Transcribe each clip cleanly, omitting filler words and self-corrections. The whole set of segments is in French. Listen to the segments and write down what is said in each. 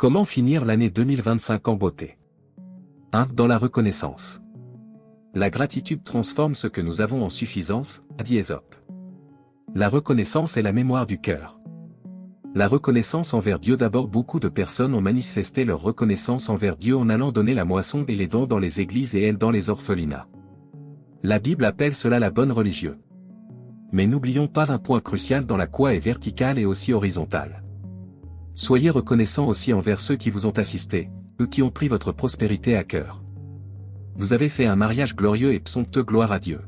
Comment finir l'année 2025 en beauté? 1. Dans la reconnaissance. La gratitude transforme ce que nous avons en suffisance, a dit Ésope. La reconnaissance est la mémoire du cœur. La reconnaissance envers Dieu. D'abord, beaucoup de personnes ont manifesté leur reconnaissance envers Dieu en allant donner la moisson et les dons dans les églises et elles dans les orphelinats. La Bible appelle cela la bonne religion. Mais n'oublions pas un point crucial dans la croix est verticale et aussi horizontale. Soyez reconnaissants aussi envers ceux qui vous ont assisté, eux qui ont pris votre prospérité à cœur. Vous avez fait un mariage glorieux et somptueux, gloire à Dieu.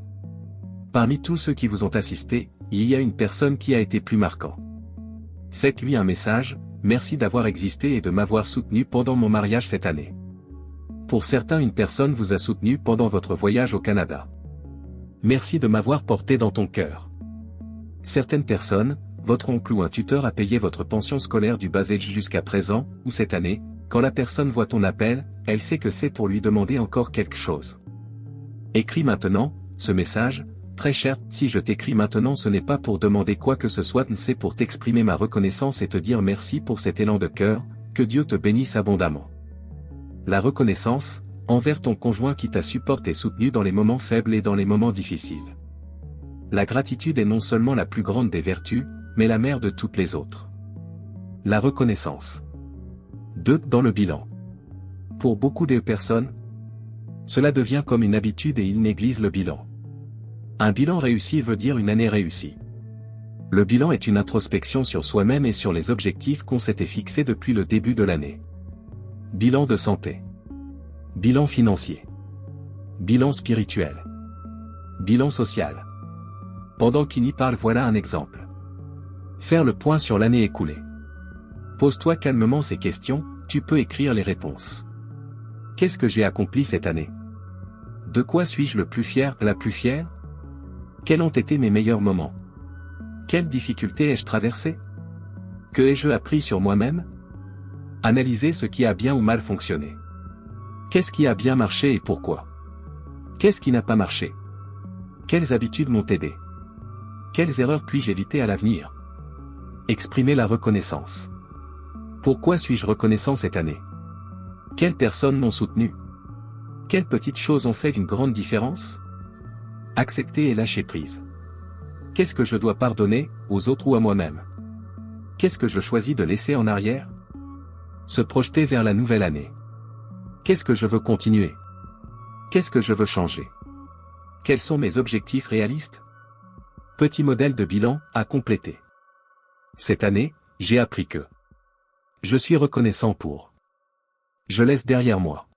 Parmi tous ceux qui vous ont assisté, il y a une personne qui a été plus marquant. Faites-lui un message, merci d'avoir existé et de m'avoir soutenu pendant mon mariage cette année. Pour certains, une personne vous a soutenu pendant votre voyage au Canada. Merci de m'avoir porté dans ton cœur. Certaines personnes, votre oncle ou un tuteur a payé votre pension scolaire du bas âge jusqu'à présent, ou cette année, quand la personne voit ton appel, elle sait que c'est pour lui demander encore quelque chose. Écris maintenant, ce message, très cher, si je t'écris maintenant ce n'est pas pour demander quoi que ce soit, c'est pour t'exprimer ma reconnaissance et te dire merci pour cet élan de cœur, que Dieu te bénisse abondamment. La reconnaissance, envers ton conjoint qui t'a supporté et soutenu dans les moments faibles et dans les moments difficiles. La gratitude est non seulement la plus grande des vertus, mais la mère de toutes les autres. La reconnaissance. 2. Dans le bilan. Pour beaucoup de personnes, cela devient comme une habitude et ils négligent le bilan. Un bilan réussi veut dire une année réussie. Le bilan est une introspection sur soi-même et sur les objectifs qu'on s'était fixés depuis le début de l'année. Bilan de santé. Bilan financier. Bilan spirituel. Bilan social. Pendant qu'il y parle, voilà un exemple. Faire le point sur l'année écoulée. Pose-toi calmement ces questions, tu peux écrire les réponses. Qu'est-ce que j'ai accompli cette année? De quoi suis-je le plus fier, la plus fière? Quels ont été mes meilleurs moments? Quelles difficultés ai-je traversées? Que ai-je appris sur moi-même? Analysez ce qui a bien ou mal fonctionné. Qu'est-ce qui a bien marché et pourquoi? Qu'est-ce qui n'a pas marché? Quelles habitudes m'ont aidé? Quelles erreurs puis-je éviter à l'avenir? Exprimez la reconnaissance. Pourquoi suis-je reconnaissant cette année? Quelles personnes m'ont soutenu? Quelles petites choses ont fait une grande différence? Accepter et lâcher prise. Qu'est-ce que je dois pardonner, aux autres ou à moi-même? Qu'est-ce que je choisis de laisser en arrière? Se projeter vers la nouvelle année. Qu'est-ce que je veux continuer? Qu'est-ce que je veux changer? Quels sont mes objectifs réalistes? Petit modèle de bilan à compléter. Cette année, j'ai appris que je suis reconnaissant pour. Je laisse derrière moi.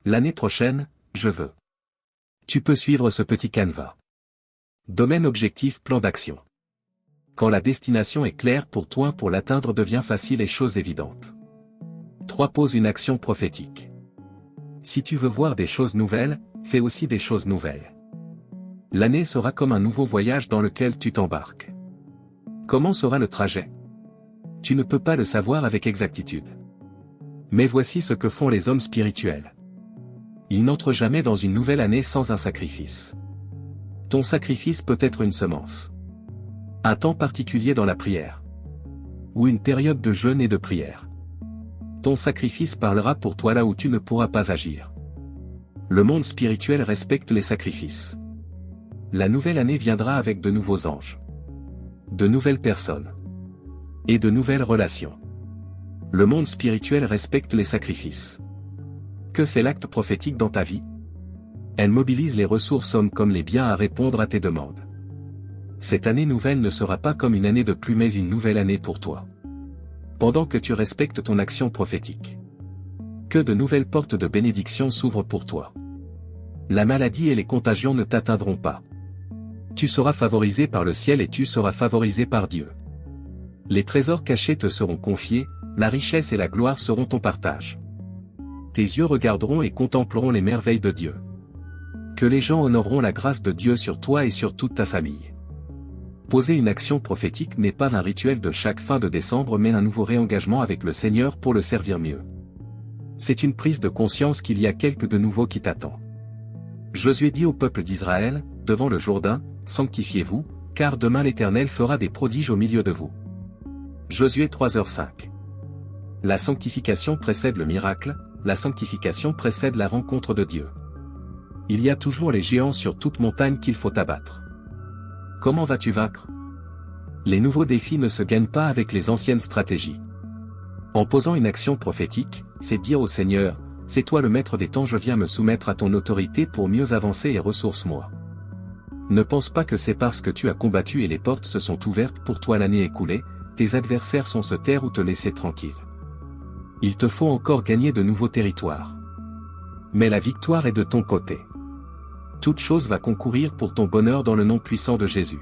L'année prochaine, je veux. Tu peux suivre ce petit canevas. Domaine objectif plan d'action. Quand la destination est claire pour toi, pour l'atteindre devient facile et chose évidente. 3. Pose une action prophétique. Si tu veux voir des choses nouvelles, fais aussi des choses nouvelles. L'année sera comme un nouveau voyage dans lequel tu t'embarques. Comment sera le trajet? Tu ne peux pas le savoir avec exactitude. Mais voici ce que font les hommes spirituels. Ils n'entrent jamais dans une nouvelle année sans un sacrifice. Ton sacrifice peut être une semence. Un temps particulier dans la prière. Ou une période de jeûne et de prière. Ton sacrifice parlera pour toi là où tu ne pourras pas agir. Le monde spirituel respecte les sacrifices. La nouvelle année viendra avec de nouveaux anges. De nouvelles personnes. Et de nouvelles relations. Le monde spirituel respecte les sacrifices. Que fait l'acte prophétique dans ta vie? Elle mobilise les ressources hommes comme les biens à répondre à tes demandes. Cette année nouvelle ne sera pas comme une année de plus mais une nouvelle année pour toi. Pendant que tu respectes ton action prophétique. Que de nouvelles portes de bénédiction s'ouvrent pour toi. La maladie et les contagions ne t'atteindront pas. Tu seras favorisé par le ciel et tu seras favorisé par Dieu. Les trésors cachés te seront confiés, la richesse et la gloire seront ton partage. Tes yeux regarderont et contempleront les merveilles de Dieu. Que les gens honoreront la grâce de Dieu sur toi et sur toute ta famille. Poser une action prophétique n'est pas un rituel de chaque fin de décembre mais un nouveau réengagement avec le Seigneur pour le servir mieux. C'est une prise de conscience qu'il y a quelque de nouveau qui t'attend. Josué dit au peuple d'Israël, devant le Jourdain, sanctifiez-vous, car demain l'Éternel fera des prodiges au milieu de vous. Josué 3h05. La sanctification précède le miracle, la sanctification précède la rencontre de Dieu. Il y a toujours les géants sur toute montagne qu'il faut abattre. Comment vas-tu vaincre? Les nouveaux défis ne se gagnent pas avec les anciennes stratégies. En posant une action prophétique, c'est dire au Seigneur, c'est toi le maître des temps, je viens me soumettre à ton autorité pour mieux avancer et ressource-moi. Ne pense pas que c'est parce que tu as combattu et les portes se sont ouvertes pour toi l'année écoulée, tes adversaires sont se taire ou te laisser tranquille. Il te faut encore gagner de nouveaux territoires. Mais la victoire est de ton côté. Toute chose va concourir pour ton bonheur dans le nom puissant de Jésus.